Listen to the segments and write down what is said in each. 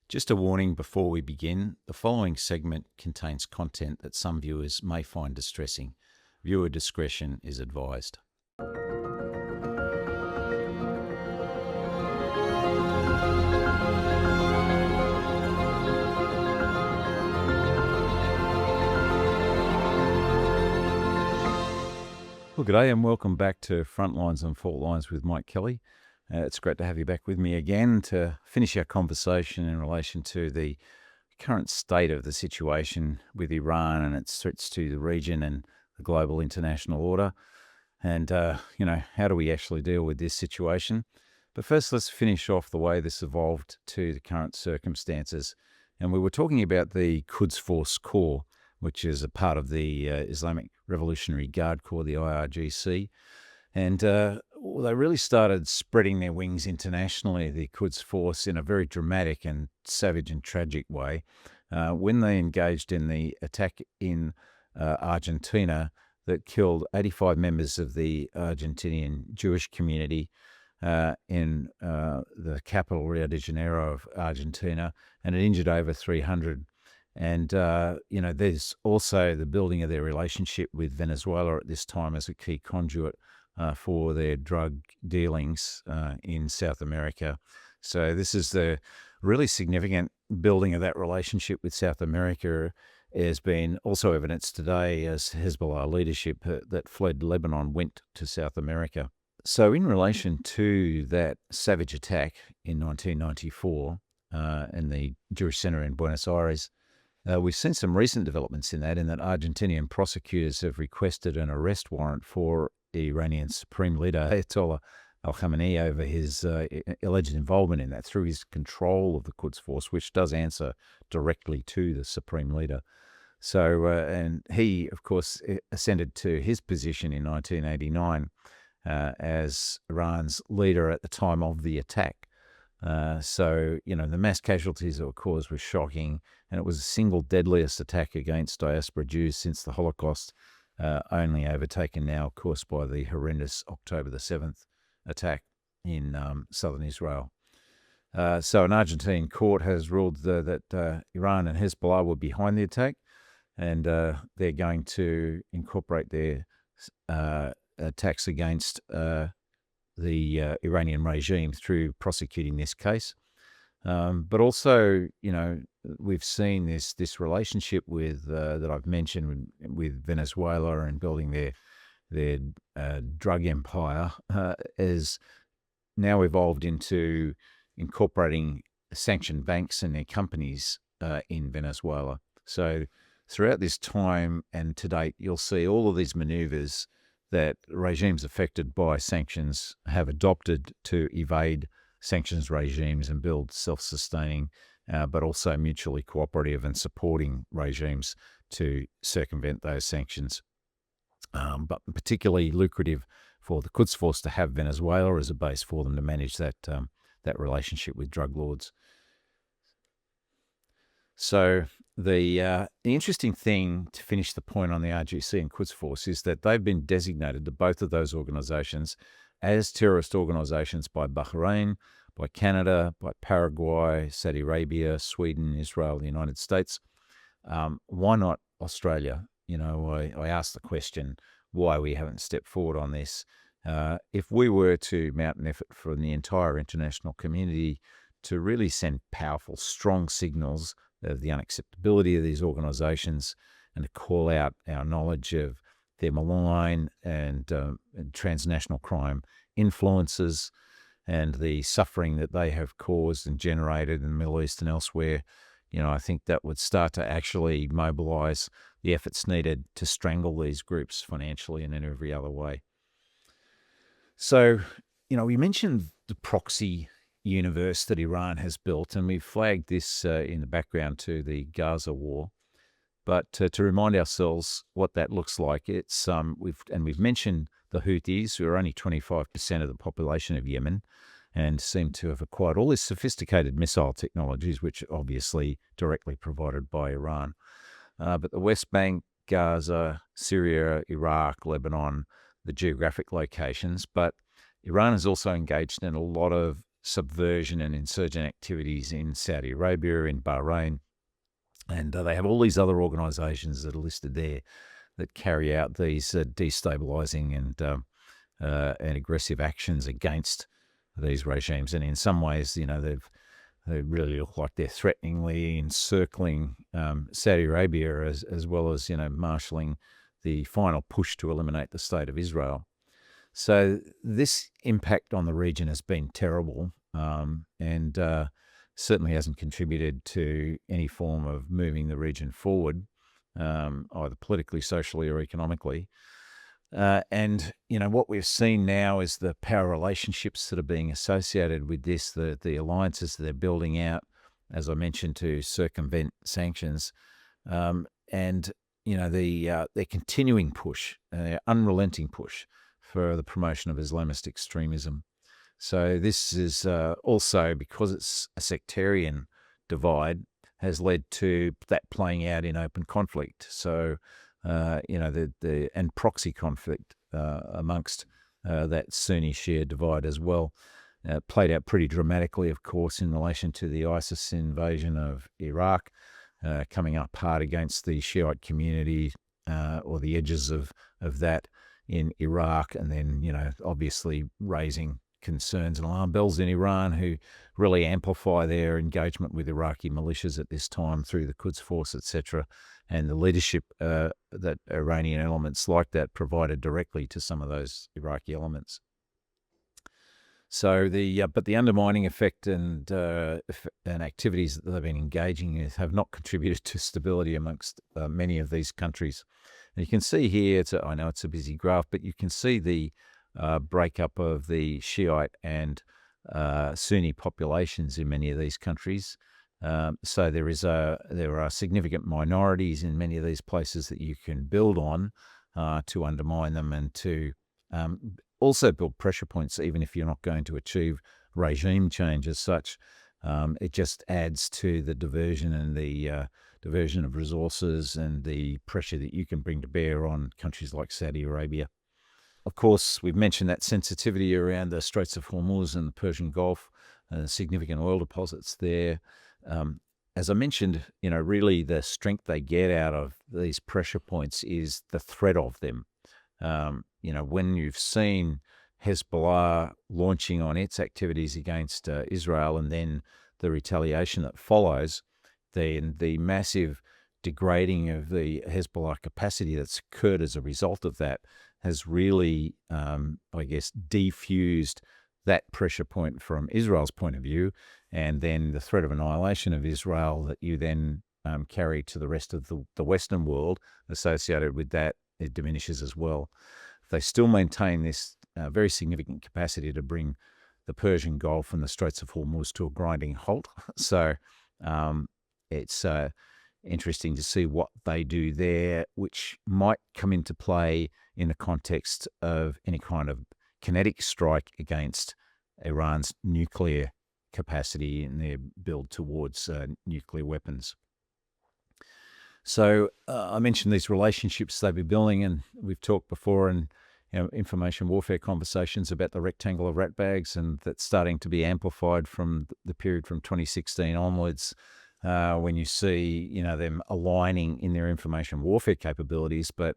Just a warning before we begin, the following segment contains content that some viewers may find distressing. Viewer discretion is advised. Well, good day and welcome back to Frontlines and Faultlines with Mike Kelly. It's great to have you back with me again to finish our conversation in relation to the current state of the situation with Iran and its threats to the region and the global international order. And, how do we actually deal with this situation? But first, let's finish off the way this evolved to the current circumstances. And we were talking about the Quds Force Corps, which is a part of the Islamic Revolutionary Guard Corps, the IRGC. And they really started spreading their wings internationally, the Quds Force, in a very dramatic and savage and tragic way. When they engaged in the attack in Argentina that killed 85 members of the Argentinian Jewish community in the capital, Rio de Janeiro of Argentina, and it injured over 300. And, there's also the building of their relationship with Venezuela at this time as a key conduit for their drug dealings in South America. So this is the really significant building of that relationship with South America has been also evidenced today as Hezbollah leadership that fled Lebanon went to South America. So in relation to that savage attack in 1994 in the Jewish Center in Buenos Aires, we've seen some recent developments in that Argentinian prosecutors have requested an arrest warrant for Iranian Supreme Leader Ayatollah al-Khamenei over his alleged involvement in that through his control of the Quds Force, which does answer directly to the Supreme Leader. So, and he, of course, ascended to his position in 1989 as Iran's leader at the time of the attack. The mass casualties that were caused were shocking, and it was the single deadliest attack against diaspora Jews since the Holocaust, only overtaken now, of course, by the horrendous October the 7th attack in southern Israel. So an Argentine court has ruled that Iran and Hezbollah were behind the attack, and they're going to incorporate their attacks against the Iranian regime through prosecuting this case. But also, we've seen this relationship with that I've mentioned with Venezuela and building their drug empire has now evolved into incorporating sanctioned banks and their companies in Venezuela. So throughout this time and to date, you'll see all of these maneuvers that regimes affected by sanctions have adopted to evade sanctions regimes and build self-sustaining, but also mutually cooperative and supporting regimes to circumvent those sanctions. But particularly lucrative for the Quds Force to have Venezuela as a base for them to manage that relationship with drug lords. So the interesting thing to finish the point on the RGC and Quds Force is that they've been designated to both of those organizations as terrorist organizations by Bahrain, by Canada, by Paraguay, Saudi Arabia, Sweden, Israel, the United States. Why not Australia? I asked the question why we haven't stepped forward on this. If we were to mount an effort from the entire international community to really send powerful, strong signals of the unacceptability of these organizations and to call out our knowledge of their malign and transnational crime influences and the suffering that they have caused and generated in the Middle East and elsewhere, I think that would start to actually mobilize the efforts needed to strangle these groups financially and in every other way. So, we mentioned the proxy universe that Iran has built, and we've flagged this in the background to the Gaza war. But to remind ourselves what that looks like, it's we've mentioned the Houthis, who are only 25% of the population of Yemen, and seem to have acquired all these sophisticated missile technologies, which are obviously directly provided by Iran. But the West Bank, Gaza, Syria, Iraq, Lebanon, the geographic locations. But Iran is also engaged in a lot of subversion and insurgent activities in Saudi Arabia, in Bahrain. And they have all these other organisations that are listed there that carry out these destabilising and aggressive actions against these regimes. And in some ways, they really look like they're threateningly encircling Saudi Arabia as well as, marshalling the final push to eliminate the state of Israel. So this impact on the region has been terrible, and certainly hasn't contributed to any form of moving the region forward, either politically, socially, or economically. And what we've seen now is the power relationships that are being associated with this, the alliances that they're building out, as I mentioned, to circumvent sanctions, and their continuing push, unrelenting push for the promotion of Islamist extremism. So this is also, because it's a sectarian divide, has led to that playing out in open conflict. So, and proxy conflict amongst that Sunni-Shia divide as well. Played out pretty dramatically, of course, in relation to the ISIS invasion of Iraq, coming up hard against the Shiite community or the edges of that in Iraq, and then, obviously raising concerns and alarm bells in Iran, who really amplify their engagement with Iraqi militias at this time through the Quds Force, etc., and the leadership that Iranian elements like that provided directly to some of those Iraqi elements. So but the undermining effect and activities that they've been engaging in have not contributed to stability amongst many of these countries. And you can see here, I know it's a busy graph, but you can see the breakup of the Shiite and Sunni populations in many of these countries. So there are significant minorities in many of these places that you can build on to undermine them, and to also build pressure points, even if you're not going to achieve regime change as such. It just adds to the diversion and the diversion of resources and the pressure that you can bring to bear on countries like Saudi Arabia. Of course, we've mentioned that sensitivity around the Straits of Hormuz and the Persian Gulf, significant oil deposits there. As I mentioned, really the strength they get out of these pressure points is the threat of them. When you've seen Hezbollah launching on its activities against Israel, and then the retaliation that follows, then the massive degrading of the Hezbollah capacity that's occurred as a result of that has really, defused that pressure point from Israel's point of view, and then the threat of annihilation of Israel that you then carry to the rest of the Western world associated with that, it diminishes as well. They still maintain this very significant capacity to bring the Persian Gulf and the Straits of Hormuz to a grinding halt. So it's interesting to see what they do there, which might come into play in the context of any kind of kinetic strike against Iran's nuclear capacity in their build towards nuclear weapons. So I mentioned these relationships they've been building, and we've talked before in information warfare conversations about the rectangle of rat bags, and that's starting to be amplified from the period from 2016 onwards, when you see them aligning in their information warfare capabilities. But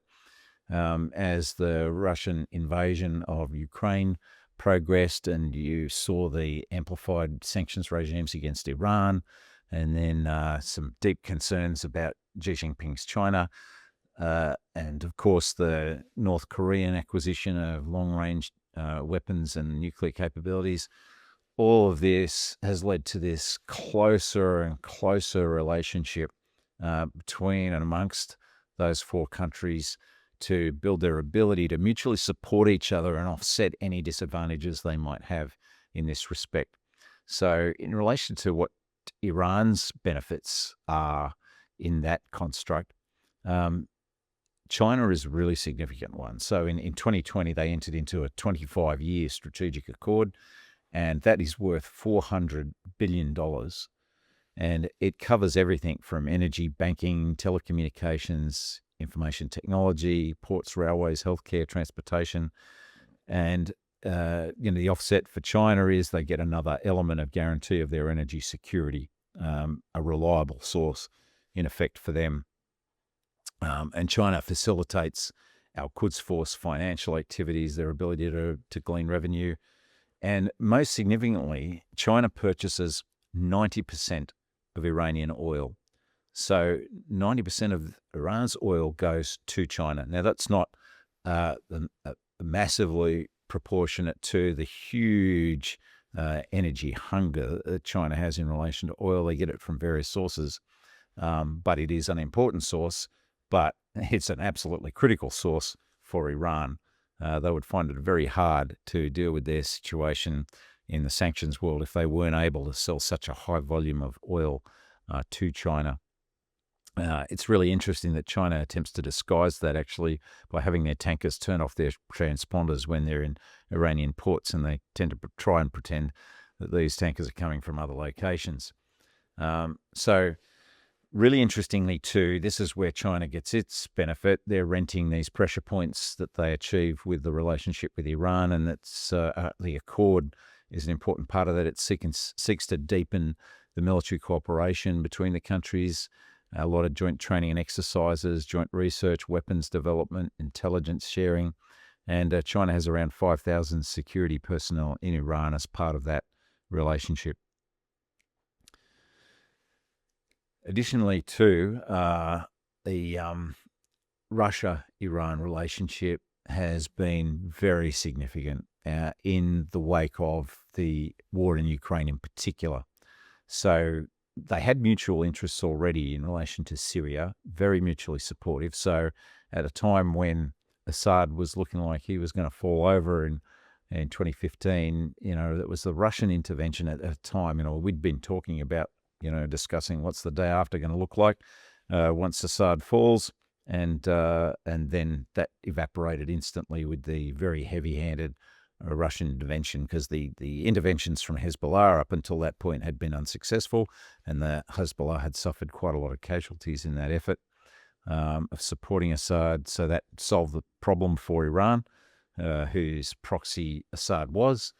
as the Russian invasion of Ukraine progressed, and you saw the amplified sanctions regimes against Iran, and then some deep concerns about Xi Jinping's China, and of course the North Korean acquisition of long-range weapons and nuclear capabilities, all of this has led to this closer and closer relationship between and amongst those four countries to build their ability to mutually support each other and offset any disadvantages they might have in this respect. So in relation to what Iran's benefits are in that construct, China is a really significant one. So in 2020, they entered into a 25-year strategic accord, and that is worth $400 billion. And it covers everything from energy, banking, telecommunications, information technology, ports, railways, healthcare, transportation. And the offset for China is they get another element of guarantee of their energy security, a reliable source, in effect, for them. And China facilitates our Quds Force financial activities, their ability to glean revenue. And most significantly, China purchases 90% of Iranian oil. So 90% of Iran's oil goes to China. Now, that's not massively proportionate to the huge energy hunger that China has in relation to oil. They get it from various sources, but it is an important source, but it's an absolutely critical source for Iran. They would find it very hard to deal with their situation in the sanctions world if they weren't able to sell such a high volume of oil to China. It's really interesting that China attempts to disguise that actually by having their tankers turn off their transponders when they're in Iranian ports, and they tend to try and pretend that these tankers are coming from other locations. So really interestingly too, this is where China gets its benefit. They're renting these pressure points that they achieve with the relationship with Iran, and that's the Accord is an important part of that. It seeks to deepen the military cooperation between the countries, a lot of joint training and exercises, joint research, weapons development, intelligence sharing. And China has around 5,000 security personnel in Iran as part of that relationship. Additionally, too, the Russia-Iran relationship has been very significant in the wake of the war in Ukraine in particular. So they had mutual interests already in relation to Syria, very mutually supportive. So at a time when Assad was looking like he was going to fall over in 2015, that was the Russian intervention at a time. We'd been talking about, discussing what's the day after going to look like once Assad falls. And then that evaporated instantly with the very heavy-handed Russian intervention, because the interventions from Hezbollah up until that point had been unsuccessful, and the Hezbollah had suffered quite a lot of casualties in that effort of supporting Assad. So that solved the problem for Iran, whose proxy Assad was,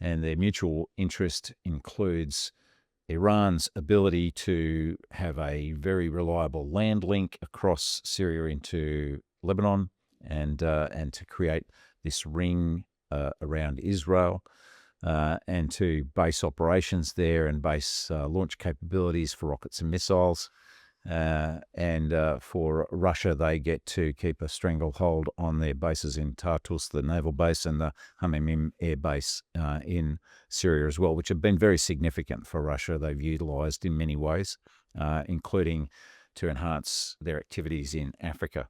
and their mutual interest includes Iran's ability to have a very reliable land link across Syria into Lebanon, and to create this ring around Israel, and to base operations there and base launch capabilities for rockets and missiles. And for Russia, they get to keep a stranglehold on their bases in Tartus, the naval base, and the Hamimim air base in Syria as well, which have been very significant for Russia. They've utilised in many ways, including to enhance their activities in Africa.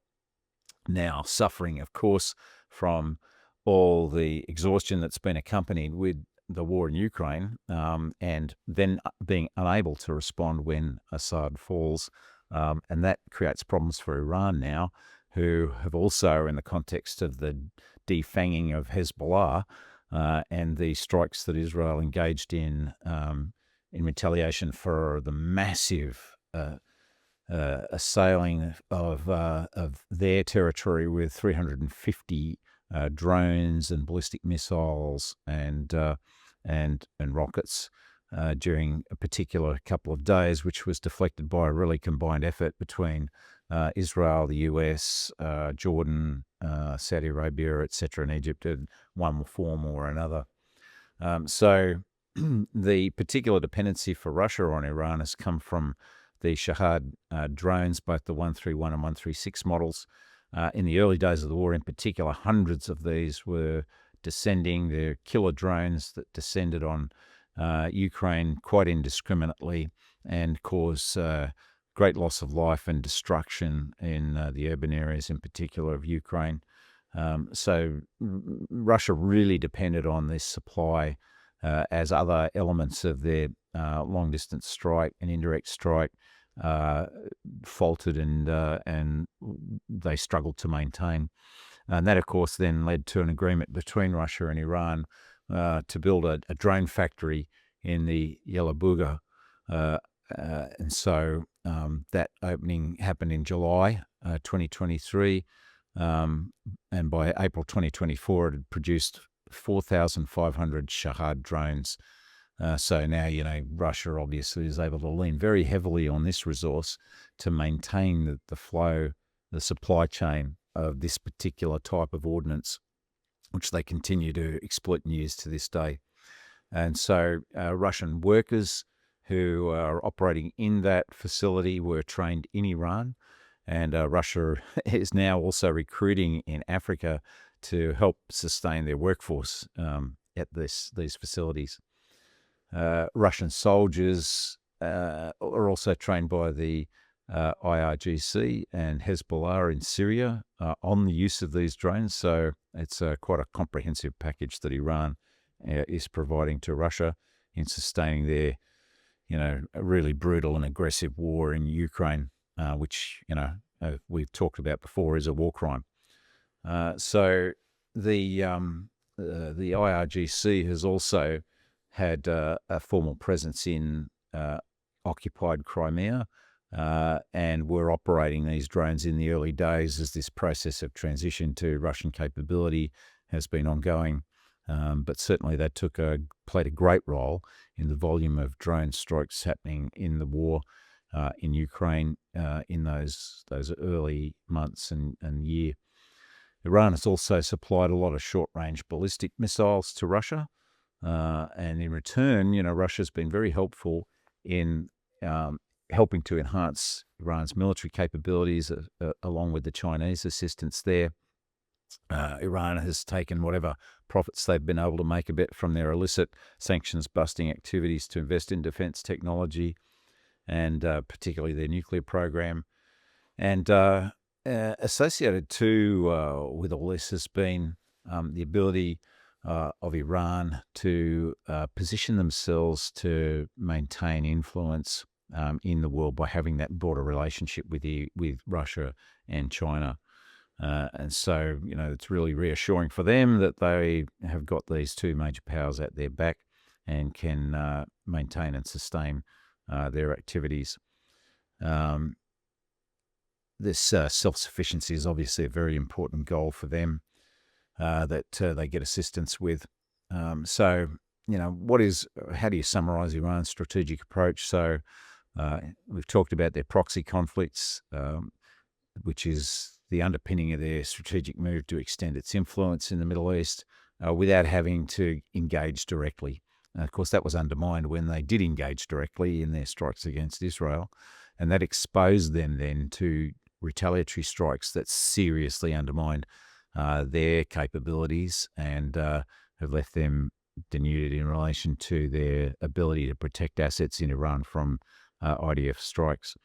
Now, suffering, of course, from all the exhaustion that's been accompanied with the war in Ukraine, and then being unable to respond when Assad falls. And that creates problems for Iran now, who have also, in the context of the defanging of Hezbollah and the strikes that Israel engaged in retaliation for the massive assailing of their territory with 350 drones and ballistic missiles and rockets during a particular couple of days, which was deflected by a really combined effort between Israel, the US, Jordan, Saudi Arabia, etc., and Egypt in one form or another. So the particular dependency for Russia on Iran has come from the Shahad drones, both the 131 and 136 models. In the early days of the war in particular, hundreds of these were descending. They're killer drones that descended on Ukraine quite indiscriminately and caused great loss of life and destruction in the urban areas in particular of Ukraine. So Russia really depended on this supply as other elements of their long-distance strike and indirect strike faltered, and they struggled to maintain. And that, of course, then led to an agreement between Russia and Iran to build a drone factory in the Yelabuga. And so that opening happened in July 2023. And by April 2024, it had produced 4,500 Shahad drones. So now, Russia obviously is able to lean very heavily on this resource to maintain the flow, the supply chain of this particular type of ordnance, which they continue to exploit and use to this day. And so Russian workers who are operating in that facility were trained in Iran, and Russia is now also recruiting in Africa to help sustain their workforce at these facilities. Russian soldiers are also trained by the IRGC and Hezbollah in Syria on the use of these drones. So it's quite a comprehensive package that Iran is providing to Russia in sustaining their, a really brutal and aggressive war in Ukraine, which, we've talked about before is a war crime. So the IRGC has also had a formal presence in occupied Crimea, and were operating these drones in the early days as this process of transition to Russian capability has been ongoing. But certainly that played a great role in the volume of drone strikes happening in the war in Ukraine in those early months and year. Iran has also supplied a lot of short-range ballistic missiles to Russia, and in return, Russia's been very helpful in helping to enhance Iran's military capabilities, along with the Chinese assistance there. Iran has taken whatever profits they've been able to make a bit from their illicit sanctions-busting activities to invest in defense technology, and particularly their nuclear program. And associated too with all this has been the ability of Iran to position themselves to maintain influence in the world by having that broader relationship with Russia and China. And so, it's really reassuring for them that they have got these two major powers at their back and can maintain and sustain their activities. This self-sufficiency is obviously a very important goal for them that they get assistance with. So, how do you summarize Iran's strategic approach? So we've talked about their proxy conflicts, which is the underpinning of their strategic move to extend its influence in the Middle East without having to engage directly. Of course, that was undermined when they did engage directly in their strikes against Israel, and that exposed them then to retaliatory strikes that seriously undermined their capabilities and have left them denuded in relation to their ability to protect assets in Iran from IDF strikes.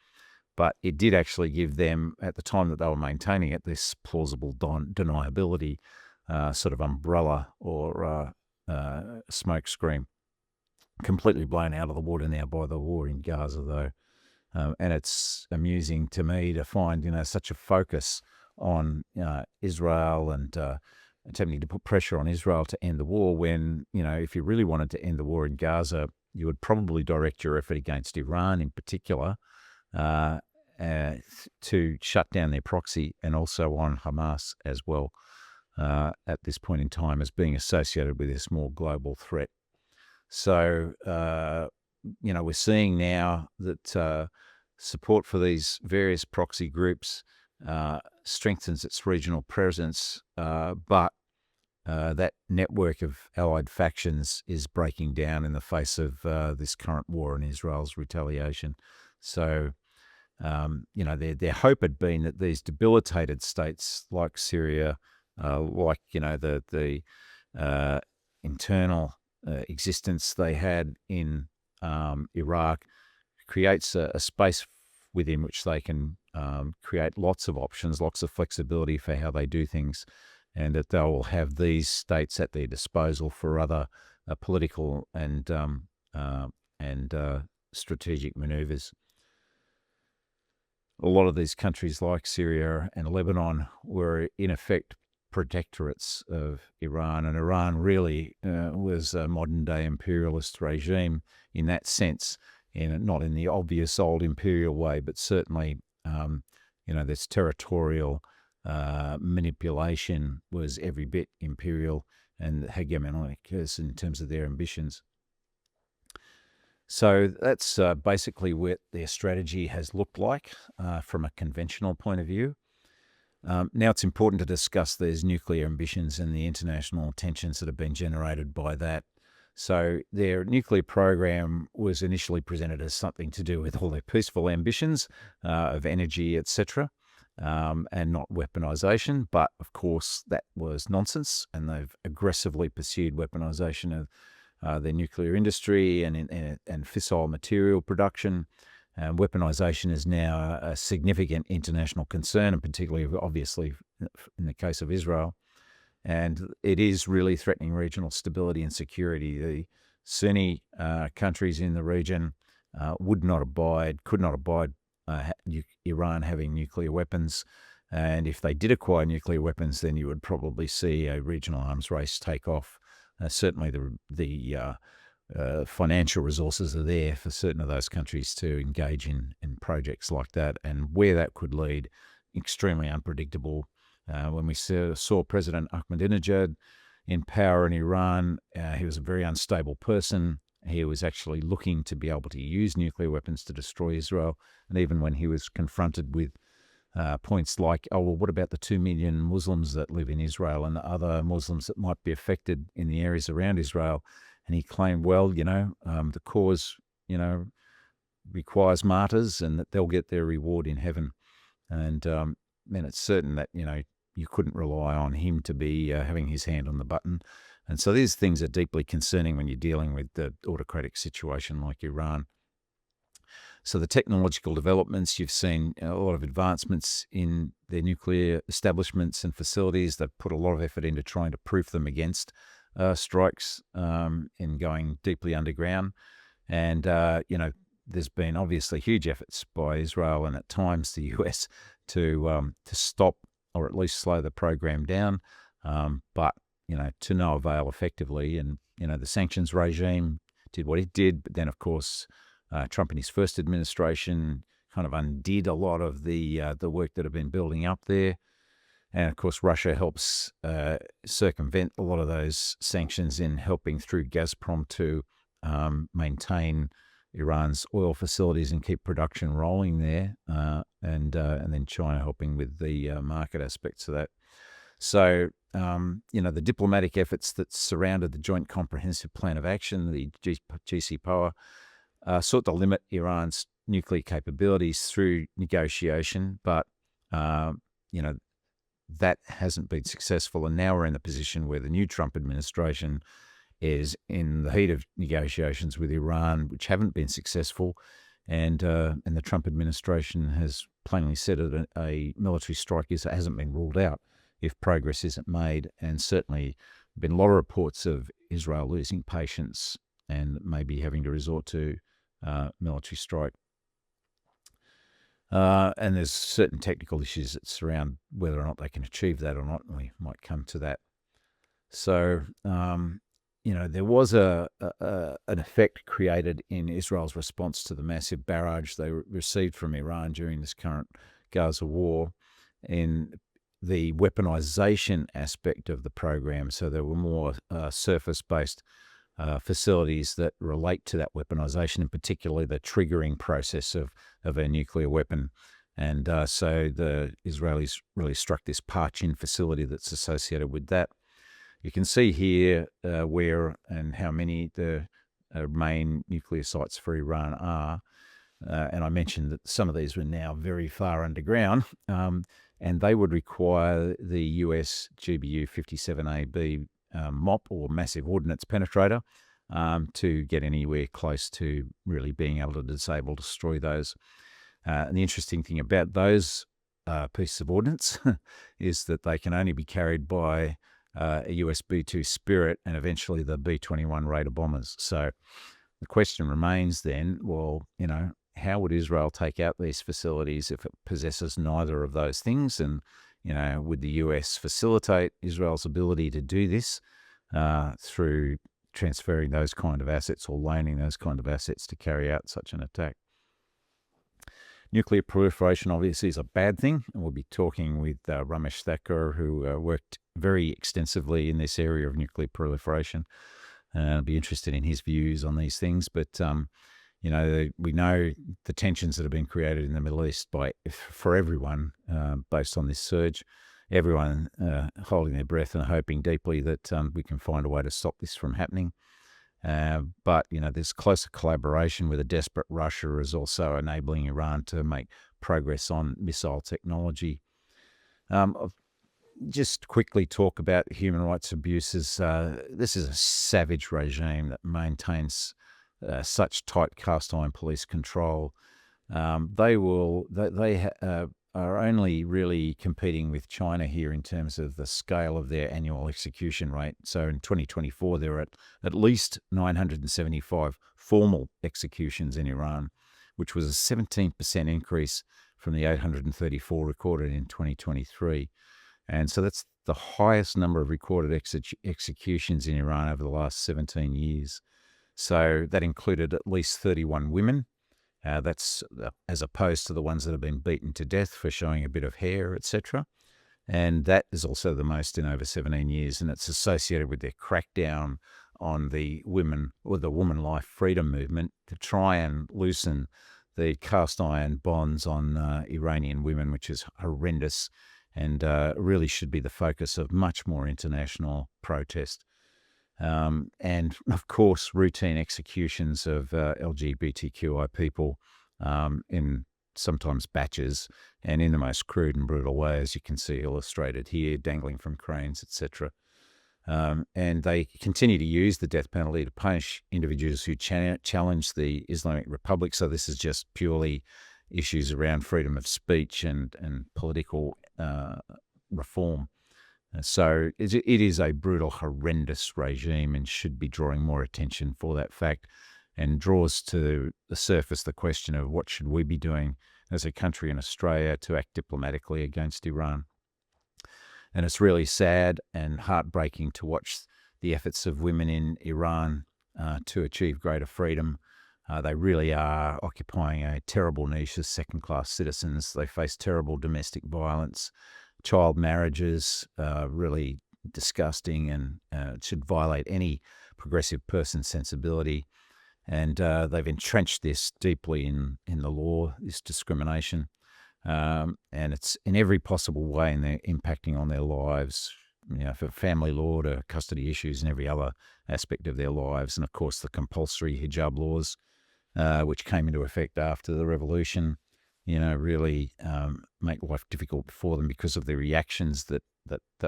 But it did actually give them, at the time that they were maintaining it, this plausible deniability sort of umbrella or smoke screen, completely blown out of the water now by the war in Gaza, though. And it's amusing to me to find, such a focus on Israel and attempting to put pressure on Israel to end the war when, if you really wanted to end the war in Gaza, you would probably direct your effort against Iran in particular to shut down their proxy, and also on Hamas as well at this point in time as being associated with this more global threat. So, we're seeing now that support for these various proxy groups strengthens its regional presence, but that network of allied factions is breaking down in the face of this current war and Israel's retaliation. So, their hope had been that these debilitated states like Syria, the internal existence they had in Iraq, creates a space within which they can create lots of options, lots of flexibility for how they do things, and that they will have these states at their disposal for other political and strategic maneuvers. A lot of these countries like Syria and Lebanon were in effect protectorates of Iran, and Iran really was a modern-day imperialist regime in that sense, not in the obvious old imperial way, but certainly, this territorial manipulation was every bit imperial, and hegemonic in terms of their ambitions. So that's basically what their strategy has looked like from a conventional point of view. Now it's important to discuss these nuclear ambitions and the international tensions that have been generated by that. So their nuclear program was initially presented as something to do with all their peaceful ambitions of energy, etc., and not weaponization. But of course, that was nonsense, and they've aggressively pursued weaponization of their nuclear industry and fissile material production. Weaponization is now a significant international concern, and particularly, obviously, in the case of Israel. And it is really threatening regional stability and security. The Sunni countries in the region could not abide Iran having nuclear weapons. And if they did acquire nuclear weapons, then you would probably see a regional arms race take off. Certainly the financial resources are there for certain of those countries to engage in projects like that. And where that could lead, extremely unpredictable. When we saw President Ahmadinejad in power in Iran, he was a very unstable person. He was actually looking to be able to use nuclear weapons to destroy Israel. And even when he was confronted with points like, oh, well, what about the 2 million Muslims that live in Israel and the other Muslims that might be affected in the areas around Israel? And he claimed, well, the cause, requires martyrs and that they'll get their reward in heaven. And then it's certain that, you couldn't rely on him to be having his hand on the button. And so these things are deeply concerning when you're dealing with the autocratic situation like Iran. So the technological developments, you've seen a lot of advancements in their nuclear establishments and facilities. They've put a lot of effort into trying to proof them against strikes in going deeply underground. And, there's been obviously huge efforts by Israel and at times the US to stop or at least slow the program down, but to no avail effectively. And the sanctions regime did what it did, but then of course Trump and his first administration kind of undid a lot of the work that had been building up there. And of course Russia helps circumvent a lot of those sanctions in helping through Gazprom to maintain Iran's oil facilities and keep production rolling there, and then China helping with the market aspects of that. So, the diplomatic efforts that surrounded the Joint Comprehensive Plan of Action, the GCPOA, sought to limit Iran's nuclear capabilities through negotiation, but, that hasn't been successful. And now we're in the position where the new Trump administration is in the heat of negotiations with Iran, which haven't been successful, and the Trump administration has plainly said that a military strike hasn't been ruled out if progress isn't made, and certainly been a lot of reports of Israel losing patience and maybe having to resort to military strike. And there's certain technical issues that surround whether or not they can achieve that or not, and we might come to that. So, there was an effect created in Israel's response to the massive barrage they received from Iran during this current Gaza war in the weaponization aspect of the program. So there were more surface-based facilities that relate to that weaponization, and particularly the triggering process of a nuclear weapon. And so the Israelis really struck this Parchin facility that's associated with that. You can see here where and how many the main nuclear sites for Iran are. And I mentioned that some of these were now very far underground, and they would require the US GBU 57AB MOP, or massive ordnance penetrator, to get anywhere close to really being able to destroy those. And the interesting thing about those pieces of ordnance is that they can only be carried by a US B-2 Spirit and eventually the B-21 Raider bombers. So the question remains then, well, how would Israel take out these facilities if it possesses neither of those things? And, would the US facilitate Israel's ability to do this through transferring those kind of assets or loaning those kind of assets to carry out such an attack? Nuclear proliferation obviously is a bad thing, and we'll be talking with Ramesh Thakur, who worked very extensively in this area of nuclear proliferation. I'll be interested in his views on these things, but we know the tensions that have been created in the Middle East for everyone based on this surge. Everyone holding their breath and hoping deeply that we can find a way to stop this from happening. But this closer collaboration with a desperate Russia is also enabling Iran to make progress on missile technology. I'll just quickly talk about human rights abuses. This is a savage regime that maintains such tight cast iron police control. They are only really competing with China here in terms of the scale of their annual execution rate. So in 2024, there were at least 975 formal executions in Iran, which was a 17% increase from the 834 recorded in 2023. And so that's the highest number of recorded executions in Iran over the last 17 years. So that included at least 31 women. That's as opposed to the ones that have been beaten to death for showing a bit of hair, etc. And that is also the most in over 17 years, and it's associated with their crackdown on the women or the woman life freedom movement to try and loosen the cast iron bonds on Iranian women, which is horrendous and really should be the focus of much more international protest. And of course, routine executions of LGBTQI people in sometimes batches and in the most crude and brutal way, as you can see illustrated here, dangling from cranes, etc. And they continue to use the death penalty to punish individuals who challenge the Islamic Republic. So this is just purely issues around freedom of speech and political reform. So it is a brutal, horrendous regime and should be drawing more attention for that fact, and draws to the surface the question of what should we be doing as a country in Australia to act diplomatically against Iran. And it's really sad and heartbreaking to watch the efforts of women in Iran to achieve greater freedom. They really are occupying a terrible niche as second-class citizens. They face terrible domestic violence. Child marriages, really disgusting, and should violate any progressive person's sensibility. And they've entrenched this deeply in the law, this discrimination. And it's in every possible way, and they're impacting on their lives, for family law to custody issues and every other aspect of their lives. And of course, the compulsory hijab laws, which came into effect after the revolution, really make life difficult for them because of the reactions that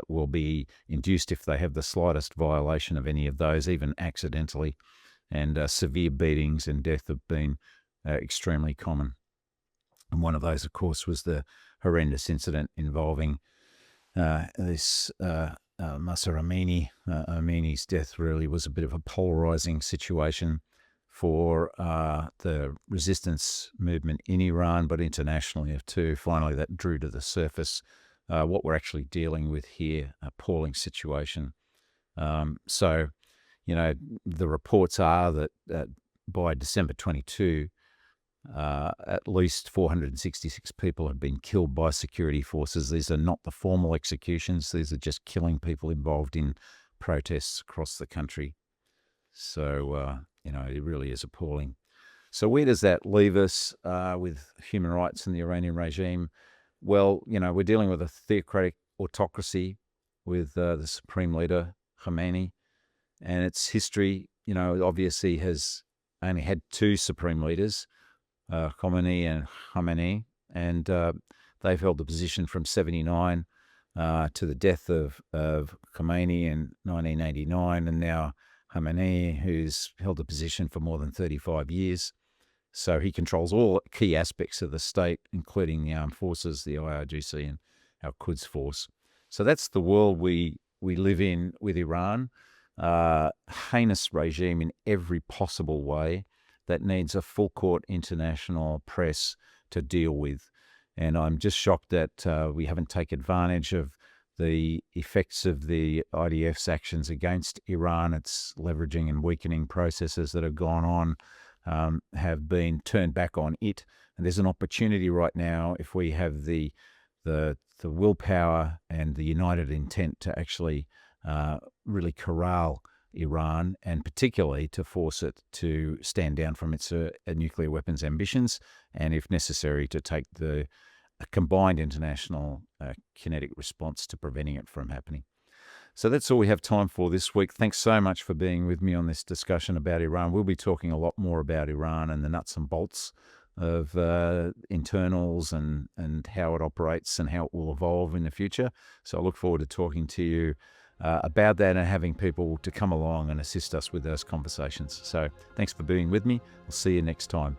will be induced if they have the slightest violation of any of those, even accidentally. And severe beatings and death have been extremely common. And one of those, of course, was the horrendous incident involving this Mahsa Amini. Amini's death really was a bit of a polarizing situation for the resistance movement in Iran, but internationally too. Finally, that drew to the surface what we're actually dealing with here, appalling situation. So, the reports are that by December 22, at least 466 people have been killed by security forces. These are not the formal executions. These are just killing people involved in protests across the country. So, it really is appalling. So where does that leave us with human rights in the Iranian regime? Well, we're dealing with a theocratic autocracy with the supreme leader, Khamenei, and its history, obviously has only had two supreme leaders, Khomeini and Khamenei, and they've held the position from 1979 to the death of Khomeini in 1989, and now Khamenei, who's held the position for more than 35 years. So he controls all key aspects of the state, including the armed forces, the IRGC, and our Quds force. So that's the world we live in with Iran. Heinous regime in every possible way that needs a full court international press to deal with. And I'm just shocked that we haven't taken advantage of the effects of the IDF's actions against Iran. It's leveraging and weakening processes that have gone on have been turned back on it. And there's an opportunity right now, if we have the willpower and the united intent to actually really corral Iran, and particularly to force it to stand down from its nuclear weapons ambitions, and if necessary, to take a combined international kinetic response to preventing it from happening. So that's all we have time for this week. Thanks so much for being with me on this discussion about Iran. We'll be talking a lot more about Iran and the nuts and bolts of internals and how it operates and how it will evolve in the future. So I look forward to talking to you about that and having people to come along and assist us with those conversations. So thanks for being with me. I'll see you next time.